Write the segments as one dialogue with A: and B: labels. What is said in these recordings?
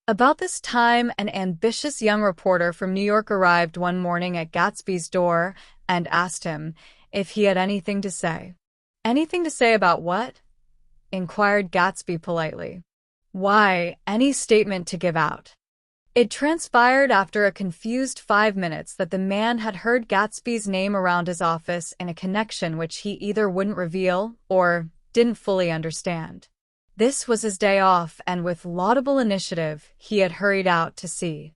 A: About this time, an ambitious young reporter from New York arrived one morning at Gatsby's door and asked him if he had anything to say. "Anything to say about what?" inquired Gatsby politely. "Why, any statement to give out." It transpired after a confused 5 minutes that the man had heard Gatsby's name around his office in a connection which he either wouldn't reveal or didn't fully understand. This was his day off, and with laudable initiative, he had hurried out to see.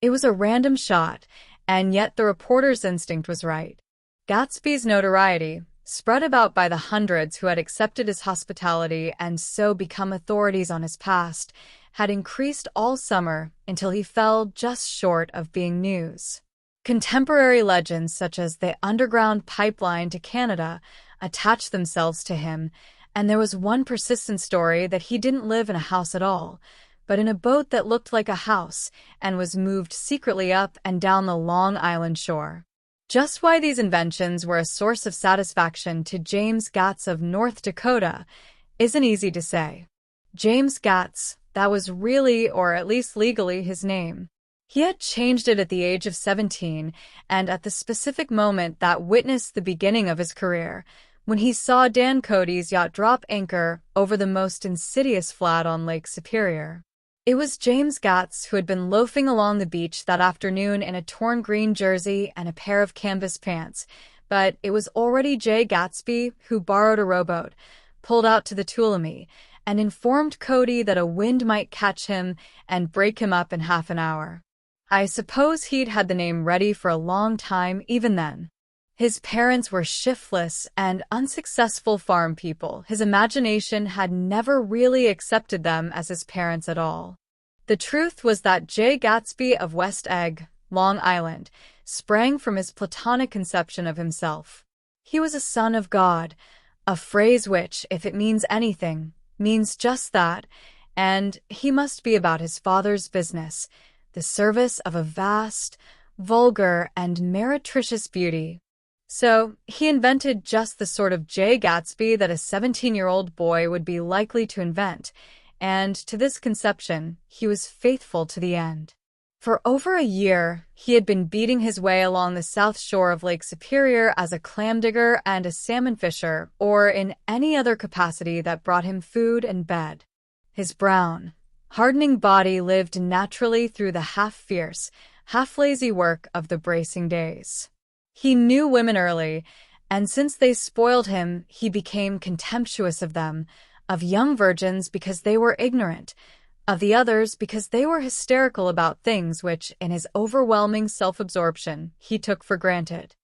A: It was a random shot, and yet the reporter's instinct was right. Gatsby's notoriety, spread about by the hundreds who had accepted his hospitality and so become authorities on his past, had increased all summer until he fell just short of being news. Contemporary legends such as the underground pipeline to Canada attached themselves to him, and there was one persistent story that he didn't live in a house at all, but in a boat that looked like a house and was moved secretly up and down the Long Island shore. Just why these inventions were a source of satisfaction to James Gatz of North Dakota isn't easy to say. James Gatz, that was really, or at least legally, his name. He had changed it at the age of 17, and at the specific moment that witnessed the beginning of his career, when he saw Dan Cody's yacht drop anchor over the most insidious flat on Lake Superior. It was James Gatz who had been loafing along the beach that afternoon in a torn green jersey and a pair of canvas pants, but it was already Jay Gatsby who borrowed a rowboat, pulled out to the Tuolumne, and informed Cody that a wind might catch him and break him up in half an hour. I suppose he'd had the name ready for a long time even then. His parents were shiftless and unsuccessful farm people. His imagination had never really accepted them as his parents at all. The truth was that Jay Gatsby of West Egg, Long Island, sprang from his platonic conception of himself. He was a son of God, a phrase which, if it means anything, means just that, and he must be about his father's business, the service of a vast, vulgar, and meretricious beauty. So, he invented just the sort of Jay Gatsby that a 17-year-old boy would be likely to invent, and to this conception, he was faithful to the end. For over a year, he had been beating his way along the south shore of Lake Superior as a clam digger and a salmon fisher, or in any other capacity that brought him food and bed. His brown, hardening body lived naturally through the half-fierce, half-lazy work of the bracing days. He knew women early, and since they spoiled him, he became contemptuous of them, of young virgins because they were ignorant, of the others because they were hysterical about things which, in his overwhelming self-absorption, he took for granted.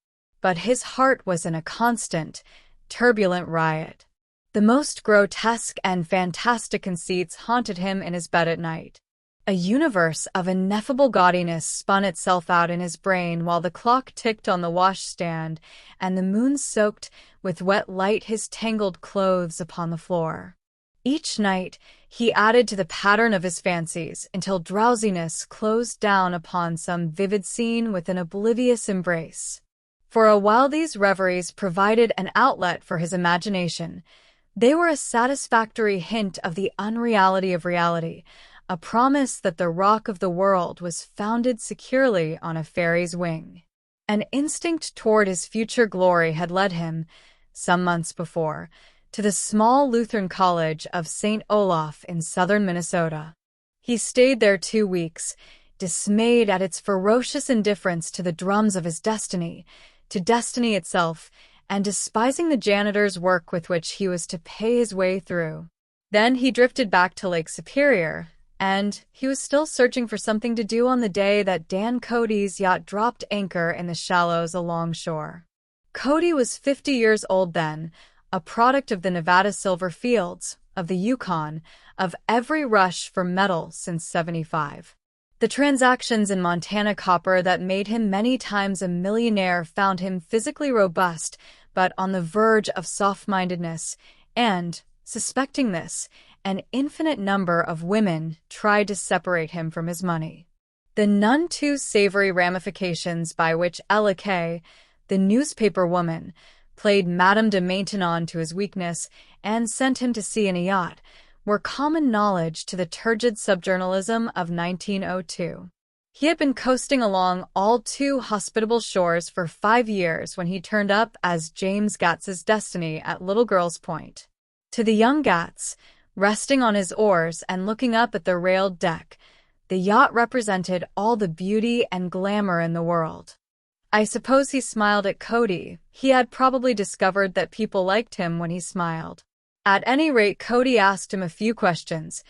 A: But his heart was in a constant, turbulent riot. The most grotesque and fantastic conceits haunted him in his bed at night. A universe of ineffable gaudiness spun itself out in his brain while the clock ticked on the washstand and the moon soaked with wet light his tangled clothes upon the floor. Each night, he added to the pattern of his fancies until drowsiness closed down upon some vivid scene with an oblivious embrace. For a while these reveries provided an outlet for his imagination. They were a satisfactory hint of the unreality of reality, a promise that the rock of the world was founded securely on a fairy's wing. An instinct toward his future glory had led him, some months before, to the small Lutheran college of St. Olaf in southern Minnesota. He stayed there 2 weeks, dismayed at its ferocious indifference to the drums of his destiny, to destiny itself, and despising the janitor's work with which he was to pay his way through. Then he drifted back to Lake Superior, and he was still searching for something to do on the day that Dan Cody's yacht dropped anchor in the shallows alongshore. Cody was 50 years old then, a product of the Nevada silver fields, of the Yukon, of every rush for metal since '75. The transactions in Montana copper that made him many times a millionaire found him physically robust, but on the verge of soft-mindedness, and, suspecting this, an infinite number of women tried to separate him from his money. The none too savory ramifications by which Ella Kay, the newspaper woman, played Madame de Maintenon to his weakness and sent him to sea in a yacht, were common knowledge to the turgid subjournalism of 1902. He had been coasting along all too hospitable shores for 5 years when he turned up as James Gats's destiny at Little Girl's Point. To the young Gats, resting on his oars and looking up at the railed deck, the yacht represented all the beauty and glamour in the world. I suppose he smiled at Cody. He had probably discovered that people liked him when he smiled. At any rate, Cody asked him a few questions.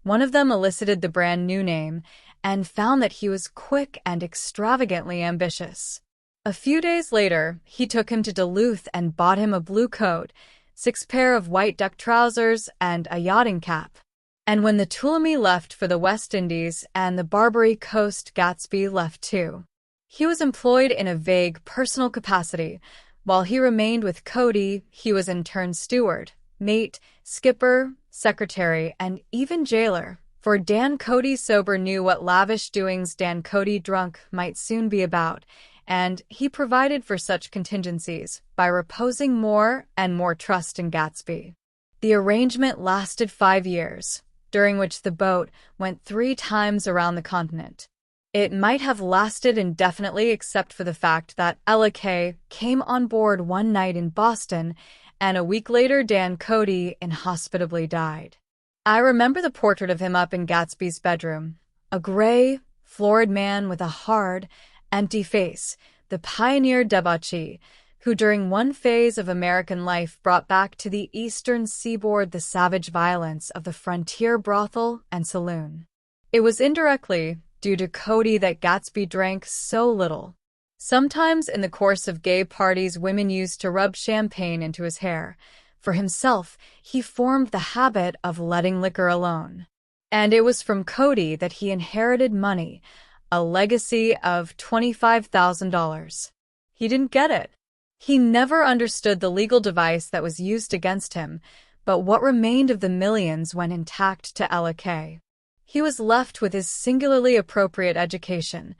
A: One of them elicited the brand new name, and found that he was quick and extravagantly ambitious. A few days later, he took him to Duluth and bought him a blue coat, 6 pair of white duck trousers, and a yachting cap. And when the Tuolumne left for the West Indies and the Barbary Coast, Gatsby left too. He was employed in a vague personal capacity. While he remained with Cody, he was in turn steward, mate, skipper, secretary, and even jailer. For Dan Cody sober knew what lavish doings Dan Cody drunk might soon be about, and he provided for such contingencies by reposing more and more trust in Gatsby. The arrangement lasted 5 years, during which the boat went 3 times around the continent. It might have lasted indefinitely except for the fact that Ella Kay came on board one night in Boston, and a week later Dan Cody inhospitably died. I remember the portrait of him up in Gatsby's bedroom. A gray, florid man with a hard, empty face, the pioneer debauchee, who during one phase of American life brought back to the eastern seaboard the savage violence of the frontier brothel and saloon. It was indirectly due to Cody that Gatsby drank so little. Sometimes in the course of gay parties, women used to rub champagne into his hair. For himself, he formed the habit of letting liquor alone. And it was from Cody that he inherited money, a legacy of $25,000. He didn't get it. He never understood the legal device that was used against him, but what remained of the millions went intact to Ella Kay. He was left with his singularly appropriate education.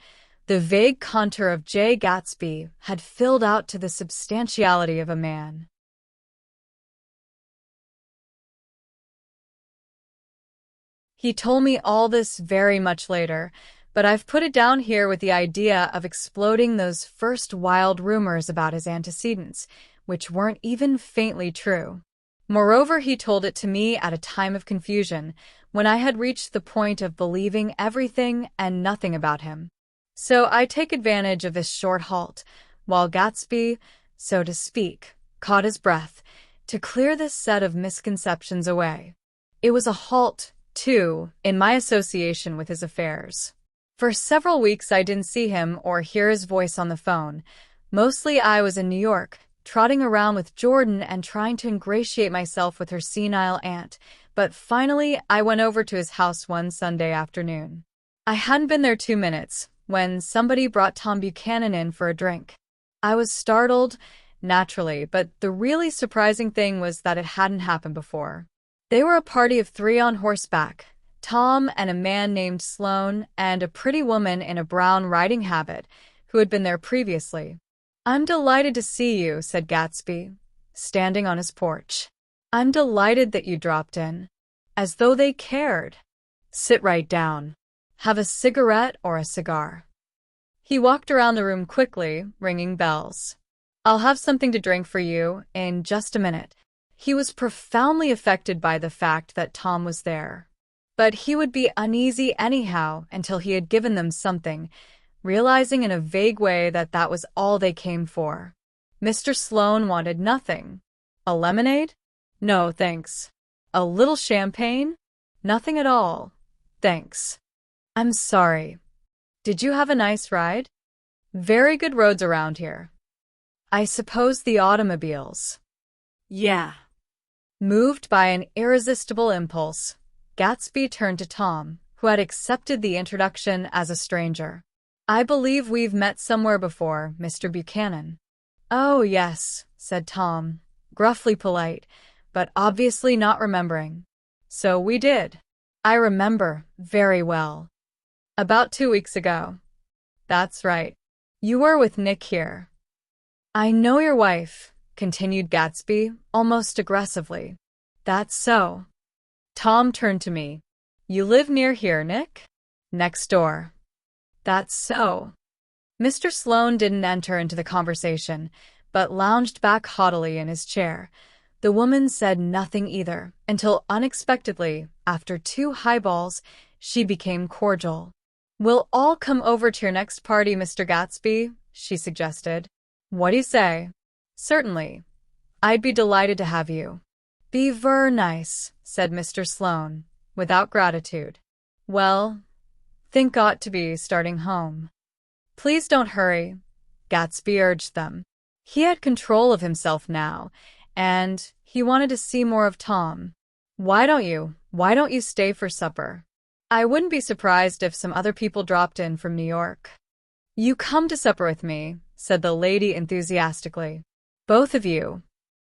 A: The vague contour of J. Gatsby had filled out to the substantiality of a man. He told me all this very much later, but I've put it down here with the idea of exploding those first wild rumors about his antecedents, which weren't even faintly true. Moreover, he told it to me at a time of confusion, when I had reached the point of believing everything and nothing about him. So I take advantage of this short halt, while Gatsby, so to speak, caught his breath, to clear this set of misconceptions away. It was a halt, too, in my association with his affairs. For several weeks I didn't see him or hear his voice on the phone. Mostly I was in New York, trotting around with Jordan and trying to ingratiate myself with her senile aunt, but finally I went over to his house one Sunday afternoon. I hadn't been there 2 minutes when somebody brought Tom Buchanan in for a drink. I was startled, naturally, but the really surprising thing was that it hadn't happened before. They were a party of 3 on horseback, Tom and a man named Sloane and a pretty woman in a brown riding habit who had been there previously. "I'm delighted to see you," said Gatsby, standing on his porch. "I'm delighted that you dropped in." As though they cared. "Sit right down. Have a cigarette or a cigar?" He walked around the room quickly, ringing bells. "I'll have something to drink for you in just a minute." He was profoundly affected by the fact that Tom was there. But he would be uneasy anyhow until he had given them something, realizing in a vague way that that was all they came for. Mr. Sloane wanted nothing. A lemonade? No, thanks. A little champagne? Nothing at all. Thanks. I'm sorry. Did you have a nice ride? Very good roads around here. I suppose the automobiles. Yeah. Moved by an irresistible impulse, Gatsby turned to Tom, who had accepted the introduction as a stranger. "I believe we've met somewhere before, Mr. Buchanan." "Oh, yes," said Tom, gruffly polite, but obviously not remembering. "So we did. I remember very well. About 2 weeks ago." "That's right. You were with Nick here." "I know your wife," continued Gatsby, almost aggressively. "That's so." Tom turned to me. You live near here, Nick? Next door. That's so. Mr. Sloane didn't enter into the conversation, but lounged back haughtily in his chair. The woman said nothing either, until unexpectedly, after 2 highballs, she became cordial. We'll all come over to your next party, Mr. Gatsby, she suggested. What do you say? Certainly. I'd be delighted to have you. Be ver nice, said Mr. Sloane, without gratitude. Well, think ought to be starting home. Please don't hurry, Gatsby urged them. He had control of himself now, and he wanted to see more of Tom. Why don't you stay for supper? I wouldn't be surprised if some other people dropped in from New York. You come to supper with me, said the lady enthusiastically. Both of you.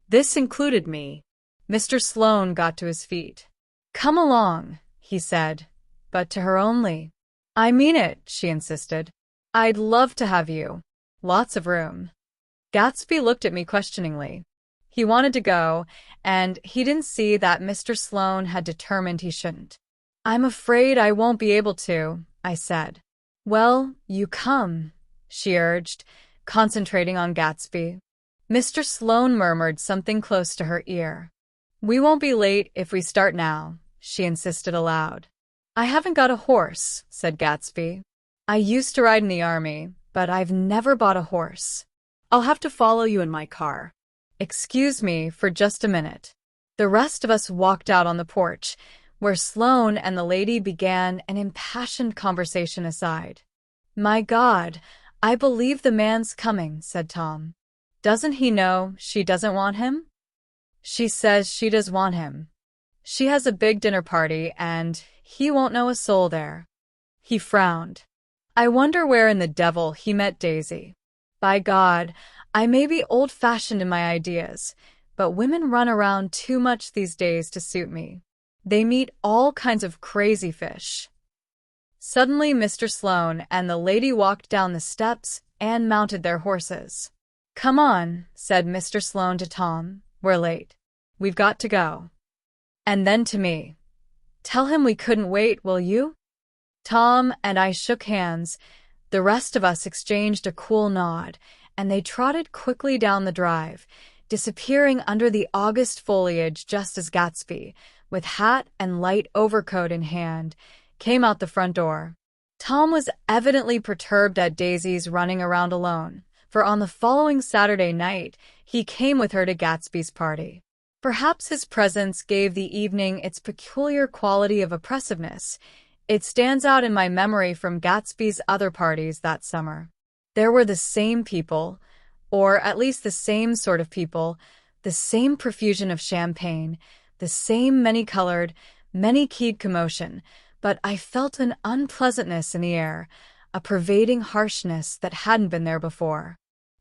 A: This included me. Mr. Sloane got to his feet. Come along, he said, but to her only. I mean it, she insisted. I'd love to have you. Lots of room. Gatsby looked at me questioningly. He wanted to go, and he didn't see that Mr. Sloane had determined he shouldn't. I'm afraid I won't be able to, I said. Well, you come, she urged, concentrating on Gatsby. Mr. Sloane murmured something close to her ear. We won't be late if we start now, she insisted aloud. I haven't got a horse, said Gatsby. I used to ride in the army, but I've never bought a horse. I'll have to follow you in my car. Excuse me for just a minute. The rest of us walked out on the porch, where Sloane and the lady began an impassioned conversation aside. My God, I believe the man's coming, said Tom. Doesn't he know she doesn't want him? She says she does want him. She has a big dinner party, and he won't know a soul there. He frowned. I wonder where in the devil he met Daisy. By God, I may be old-fashioned in my ideas, but women run around too much these days to suit me. They meet all kinds of crazy fish. Suddenly, Mr. Sloane and the lady walked down the steps and mounted their horses. Come on, said Mr. Sloane to Tom. We're late. We've got to go. And then to me. Tell him we couldn't wait, will you? Tom and I shook hands. The rest of us exchanged a cool nod, and they trotted quickly down the drive, disappearing under the August foliage just as Gatsby, with hat and light overcoat in hand, came out the front door. Tom was evidently perturbed at Daisy's running around alone, for on the following Saturday night he came with her to Gatsby's party. Perhaps his presence gave the evening its peculiar quality of oppressiveness. It stands out in my memory from Gatsby's other parties that summer. There were the same people, or at least the same sort of people, the same profusion of champagne, the same many-colored, many-keyed commotion, but I felt an unpleasantness in the air, a pervading harshness that hadn't been there before.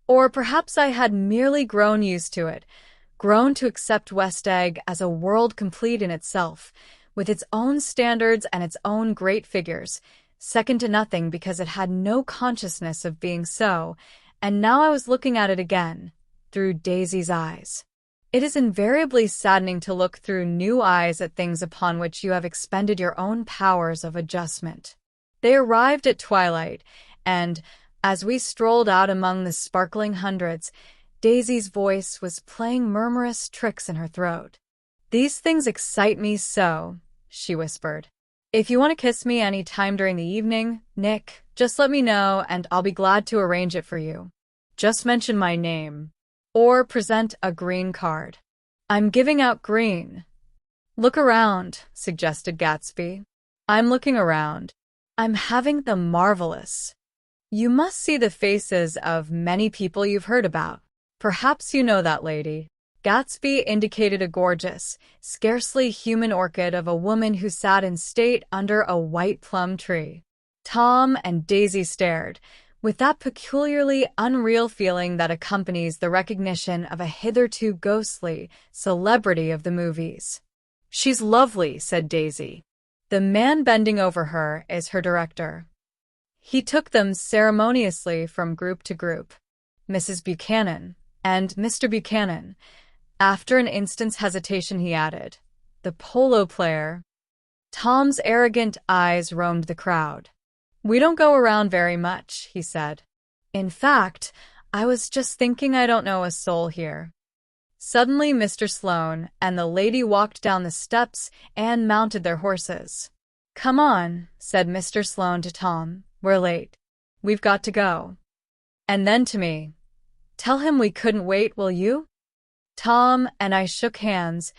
A: Or perhaps I had merely grown used to it, grown to accept West Egg as a world complete in itself, with its own standards and its own great figures, second to nothing because it had no consciousness of being so, and now I was looking at it again, through Daisy's eyes. It is invariably saddening to look through new eyes at things upon which you have expended your own powers of adjustment. They arrived at twilight, and, as we strolled out among the sparkling hundreds, Daisy's voice was playing murmurous tricks in her throat. These things excite me so, she whispered. If you want to kiss me any time during the evening, Nick, just let me know and I'll be glad to arrange it for you. Just mention my name. Or present a green card. I'm giving out green. Look around, suggested Gatsby. I'm looking around. I'm having the marvelous. You must see the faces of many people you've heard about. Perhaps you know that lady. Gatsby indicated a gorgeous, scarcely human orchid of a woman who sat in state under a white plum tree. Tom and Daisy stared, with that peculiarly unreal feeling that accompanies the recognition of a hitherto ghostly celebrity of the movies. She's lovely, said Daisy. The man bending over her is her director. He took them ceremoniously from group to group. Mrs. Buchanan and Mr. Buchanan. After an instant's hesitation, he added, The polo player. Tom's arrogant eyes roamed the crowd. We don't go around very much, he said. In fact, I was just thinking I don't know a soul here. Suddenly, Mr. Sloane and the lady walked down the steps and mounted their horses. Come on, said Mr. Sloane to Tom. We're late. We've got to go. And then to me. Tell him we couldn't wait, will you? Tom and I shook hands.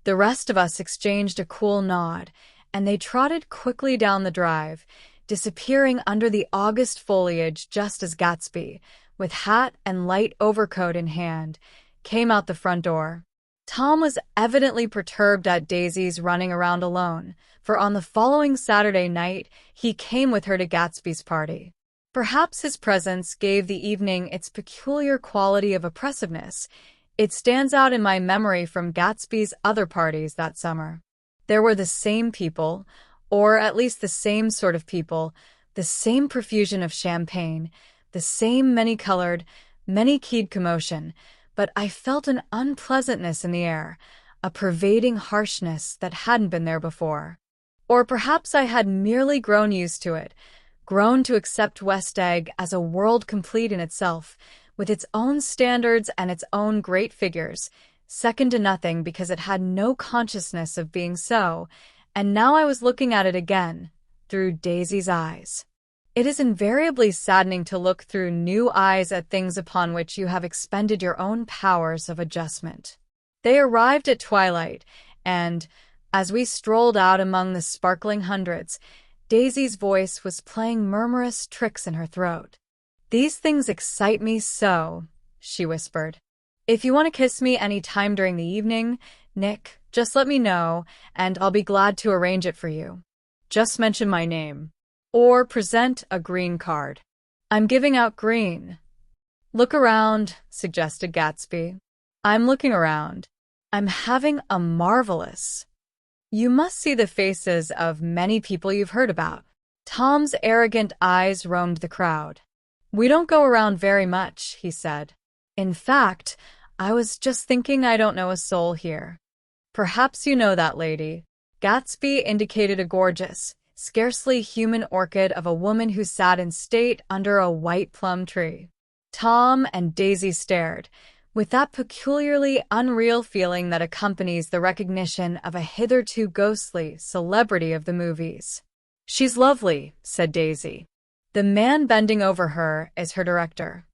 A: The rest of us exchanged a cool nod, and they trotted quickly down the drive, disappearing under the August foliage just as Gatsby, with hat and light overcoat in hand, came out the front door. Tom was evidently perturbed at Daisy's running around alone, for on the following Saturday night he came with her to Gatsby's party. Perhaps his presence gave the evening its peculiar quality of oppressiveness. It stands out in my memory from Gatsby's other parties that summer. There were the same people, or at least the same sort of people, the same profusion of champagne, the same many-colored, many-keyed commotion, but I felt an unpleasantness in the air, a pervading harshness that hadn't been there before. Or perhaps I had merely grown used to it, grown to accept West Egg as a world complete in itself, with its own standards and its own great figures, second to nothing because it had no consciousness of being so, and now I was looking at it again, through Daisy's eyes. It is invariably saddening to look through new eyes at things upon which you have expended your own powers of adjustment. They arrived at twilight, and, as we strolled out among the sparkling hundreds, Daisy's voice was playing murmurous tricks in her throat. These things excite me so, she whispered. If you want to kiss me any time during the evening, Nick, just let me know, and I'll be glad to arrange it for you. Just mention my name. Or present a green card. I'm giving out green. Look around, suggested Gatsby. I'm looking around. I'm having a marvelous. You must see the faces of many people you've heard about. Tom's arrogant eyes roamed the crowd. We don't go around very much, he said. In fact, I was just thinking I don't know a soul here. Perhaps you know that lady. Gatsby indicated a gorgeous, scarcely human orchid of a woman who sat in state under a white plum tree. Tom and Daisy stared, with that peculiarly unreal feeling that accompanies the recognition of a hitherto ghostly celebrity of the movies. She's lovely, said Daisy. The man bending over her is her director.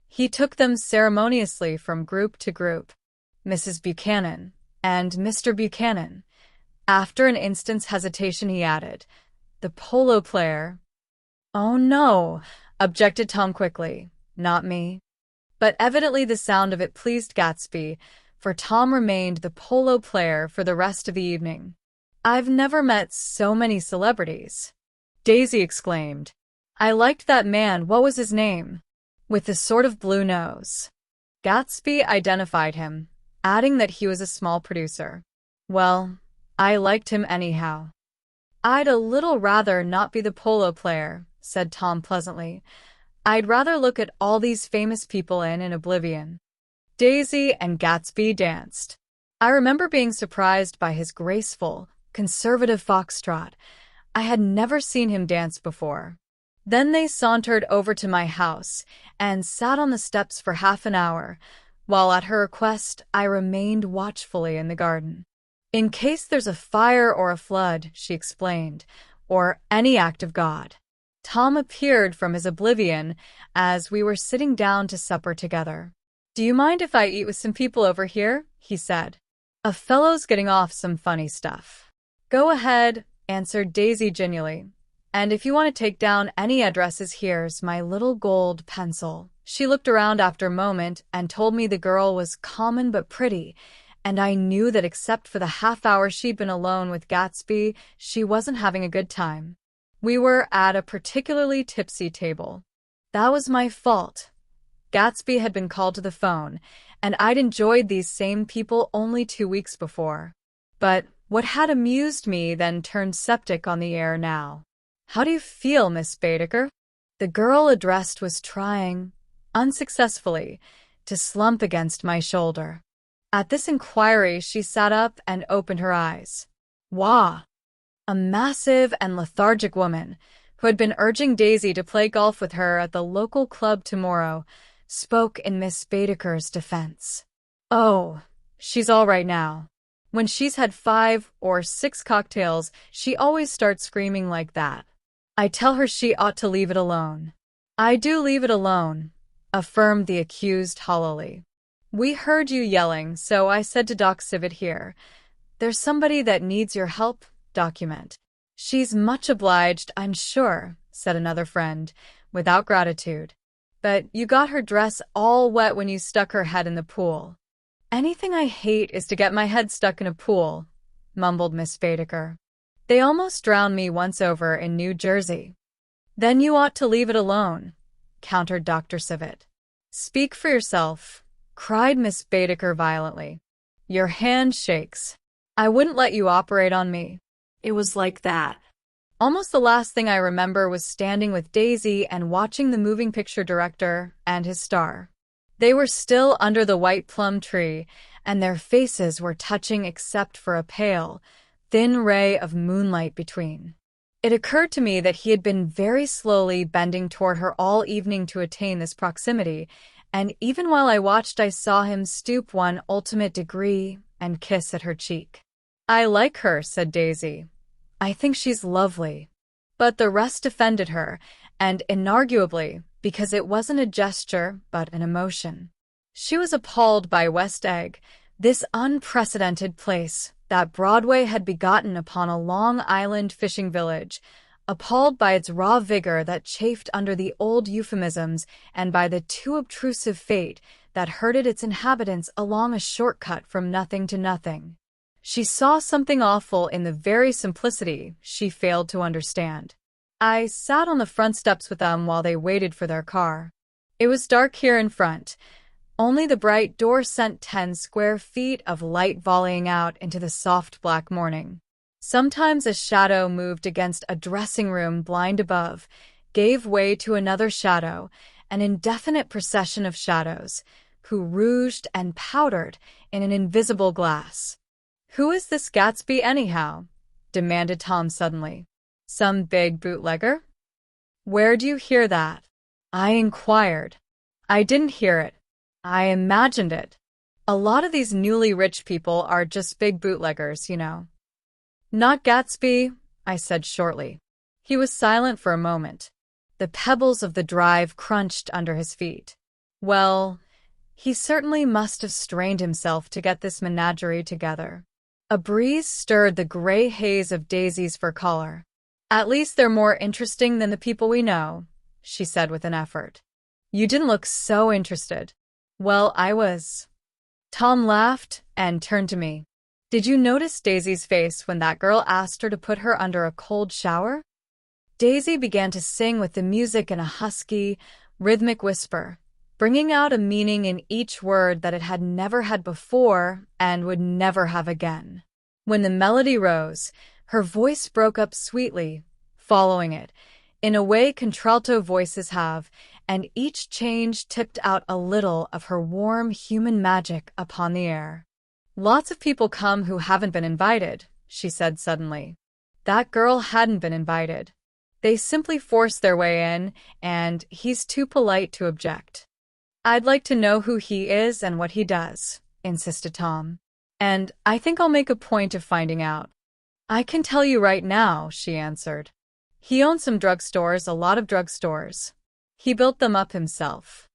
A: He took them ceremoniously from group to group. Mrs. Buchanan and Mr. Buchanan. After an instant's hesitation, he added, the polo player. Oh no, objected Tom quickly. Not me. But evidently the sound of it pleased Gatsby, for Tom remained the polo player for the rest of the evening. I've never met so many celebrities. Daisy exclaimed. I liked that man, what was his name? With the sort of blue nose. Gatsby identified him, adding that he was a small producer. Well, I liked him anyhow. I'd a little rather not be the polo player, said Tom pleasantly. I'd rather look at all these famous people in oblivion. Daisy and Gatsby danced. I remember being surprised by his graceful, conservative foxtrot. I had never seen him dance before. Then they sauntered over to my house and sat on the steps for half an hour, while at her request I remained watchfully in the garden. In case there's a fire or a flood, she explained, or any act of God. Tom appeared from his oblivion as we were sitting down to supper together. Do you mind if I eat with some people over here? He said. A fellow's getting off some funny stuff. Go ahead, answered Daisy genially. And if you want to take down any addresses, here's my little gold pencil. She looked around after a moment and told me the girl was common but pretty, and I knew that except for the half hour she'd been alone with Gatsby, she wasn't having a good time. We were at a particularly tipsy table. That was my fault. Gatsby had been called to the phone, and I'd enjoyed these same people only 2 weeks before. But what had amused me then turned septic on the air now. How do you feel, Miss Baedeker? The girl addressed was trying, unsuccessfully, to slump against my shoulder. At this inquiry, she sat up and opened her eyes. Wah! A massive and lethargic woman, who had been urging Daisy to play golf with her at the local club tomorrow, spoke in Miss Baedeker's defense. Oh, she's all right now. When she's had 5 or 6 cocktails, she always starts screaming like that. I tell her she ought to leave it alone. I do leave it alone, affirmed the accused hollowly. We heard you yelling, so I said to Doc Civet here, there's somebody that needs your help, document. She's much obliged, I'm sure, said another friend, without gratitude. But you got her dress all wet when you stuck her head in the pool. Anything I hate is to get my head stuck in a pool, mumbled Miss Baedeker. They almost drowned me once over in New Jersey. Then you ought to leave it alone, countered Dr. Civet. Speak for yourself, cried Miss Baedeker violently. Your hand shakes. I wouldn't let you operate on me. It was like that. Almost the last thing I remember was standing with Daisy and watching the moving picture director and his star. They were still under the white plum tree, and their faces were touching except for a pale, thin ray of moonlight between. It occurred to me that he had been very slowly bending toward her all evening to attain this proximity, and even while I watched I saw him stoop one ultimate degree and kiss at her cheek. I like her, said Daisy. I think she's lovely. But the rest defended her, and inarguably, because it wasn't a gesture but an emotion. She was appalled by West Egg, this unprecedented place that Broadway had begotten upon a Long Island fishing village, appalled by its raw vigor that chafed under the old euphemisms and by the too obtrusive fate that herded its inhabitants along a shortcut from nothing to nothing. She saw something awful in the very simplicity she failed to understand. I sat on the front steps with them while they waited for their car. It was dark here in front. Only the bright door sent 10 square feet of light volleying out into the soft black morning. Sometimes a shadow moved against a dressing room blind above, gave way to another shadow, an indefinite procession of shadows, who rouged and powdered in an invisible glass. Who is this Gatsby anyhow? Demanded Tom suddenly. Some big bootlegger? Where do you hear that? I inquired. I didn't hear it. I imagined it. A lot of these newly rich people are just big bootleggers, you know. Not Gatsby, I said shortly. He was silent for a moment. The pebbles of the drive crunched under his feet. Well, he certainly must have strained himself to get this menagerie together. A breeze stirred the gray haze of Daisy's fur collar. At least they're more interesting than the people we know, she said with an effort. You didn't look so interested. Well, I was. Tom laughed and turned to me. Did you notice Daisy's face when that girl asked her to put her under a cold shower? Daisy began to sing with the music in a husky, rhythmic whisper, bringing out a meaning in each word that it had never had before and would never have again. When the melody rose, her voice broke up sweetly, following it, in a way contralto voices have, and each change tipped out a little of her warm human magic upon the air. Lots of people come who haven't been invited, she said suddenly. That girl hadn't been invited. They simply forced their way in, and he's too polite to object. I'd like to know who he is and what he does, insisted Tom. And I think I'll make a point of finding out. I can tell you right now, she answered. He owns some drugstores, a lot of drugstores. He built them up himself.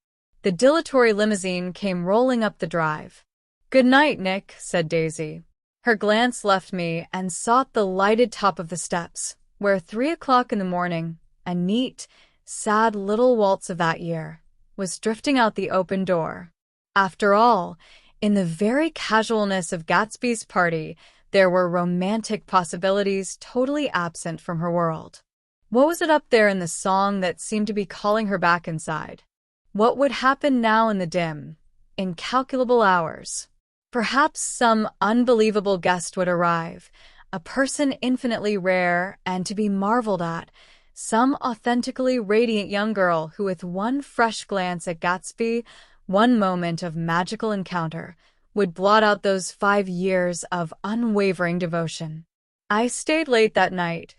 A: The dilatory limousine came rolling up the drive. Good night, Nick, said Daisy. Her glance left me and sought the lighted top of the steps, where 3 o'clock in the morning, a neat, sad little waltz of that year, was drifting out the open door. After all, in the very casualness of Gatsby's party, there were romantic possibilities totally absent from her world. What was it up there in the song that seemed to be calling her back inside? What would happen now in the dim, incalculable hours? Perhaps some unbelievable guest would arrive, a person infinitely rare and to be marveled at, some authentically radiant young girl who with one fresh glance at Gatsby, one moment of magical encounter, would blot out those 5 years of unwavering devotion. I stayed late that night.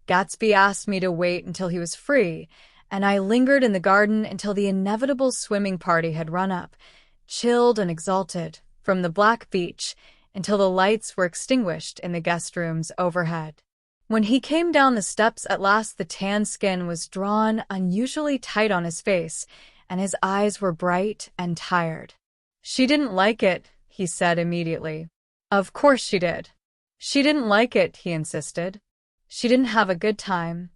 A: Gatsby asked me to wait until he was free, and I lingered in the garden until the inevitable swimming party had run up, chilled and exalted, from the black beach until the lights were extinguished in the guest rooms overhead. When he came down the steps at last, the tan skin was drawn unusually tight on his face, and his eyes were bright and tired. "She didn't like it," he said immediately. "Of course she did." "She didn't like it," he insisted. "She didn't have a good time."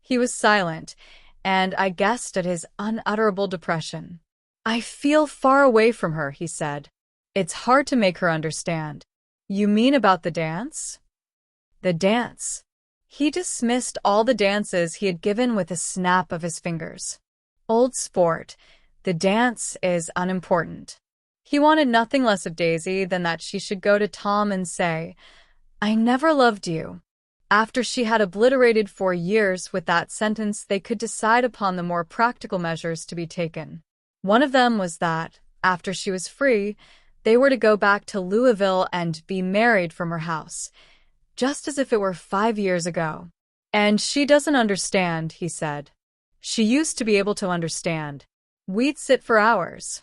A: He was silent, and I guessed at his unutterable depression. "I feel far away from her," he said. "It's hard to make her understand." "You mean about the dance?" "The dance." He dismissed all the dances he had given with a snap of his fingers. "Old sport. The dance is unimportant." He wanted nothing less of Daisy than that she should go to Tom and say, "I never loved you." After she had obliterated 4 years with that sentence, they could decide upon the more practical measures to be taken. One of them was that, after she was free, they were to go back to Louisville and be married from her house, just as if it were 5 years ago. "And she doesn't understand," he said. "She used to be able to understand. We'd sit for hours."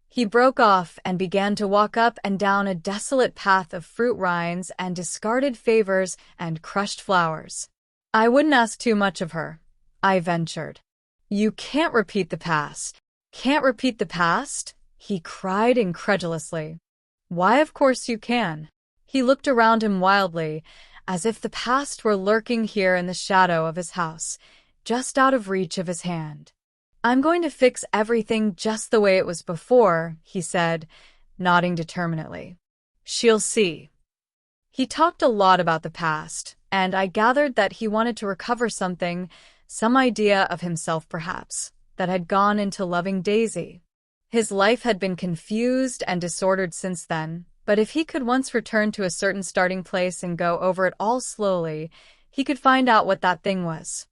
A: He broke off and began to walk up and down a desolate path of fruit rinds and discarded favors and crushed flowers. "I wouldn't ask too much of her," I ventured. "You can't repeat the past." "Can't repeat the past?" he cried incredulously. "Why, of course you can." He looked around him wildly, as if the past were lurking here in the shadow of his house, just out of reach of his hand. "I'm going to fix everything just the way it was before," he said, nodding determinedly. "She'll see." He talked a lot about the past, and I gathered that he wanted to recover something, some idea of himself perhaps, that had gone into loving Daisy. His life had been confused and disordered since then, but if he could once return to a certain starting place and go over it all slowly, he could find out what that thing was.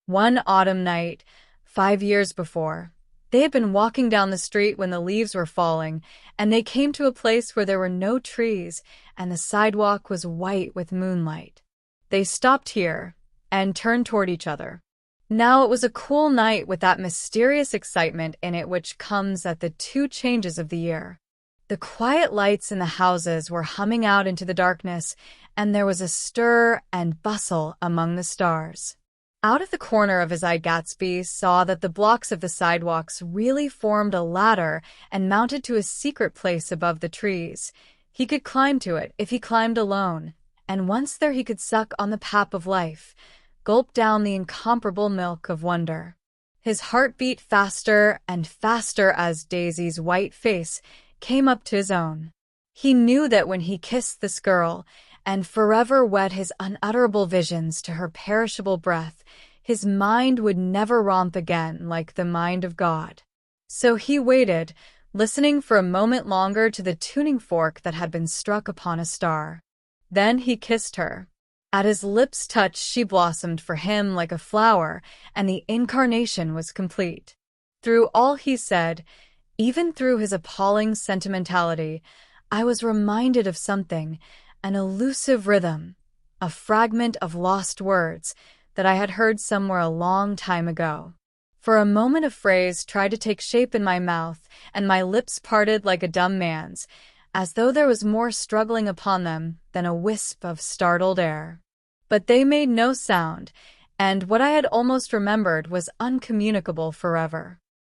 A: One autumn night, 5 years before, they had been walking down the street when the leaves were falling, and they came to a place where there were no trees and the sidewalk was white with moonlight. They stopped here and turned toward each other. Now it was a cool night with that mysterious excitement in it which comes at the 2 changes of the year. The quiet lights in the houses were humming out into the darkness, and there was a stir and bustle among the stars. Out of the corner of his eye, Gatsby saw that the blocks of the sidewalks really formed a ladder and mounted to a secret place above the trees. He could climb to it if he climbed alone, and once there he could suck on the pap of life, gulp down the incomparable milk of wonder. His heart beat faster and faster as Daisy's white face came up to his own. He knew that when he kissed this girl, and forever wed his unutterable visions to her perishable breath, his mind would never romp again like the mind of God. So he waited, listening for a moment longer to the tuning fork that had been struck upon a star. Then he kissed her. At his lips' touch, she blossomed for him like a flower, and the incarnation was complete. Through all he said, even through his appalling sentimentality, I was reminded of something, an elusive rhythm, a fragment of lost words that I had heard somewhere a long time ago. For a moment a phrase tried to take shape in my mouth, and my lips parted like a dumb man's, as though there was more struggling upon them than a wisp of startled air. But they made no sound, and what I had almost remembered was uncommunicable forever.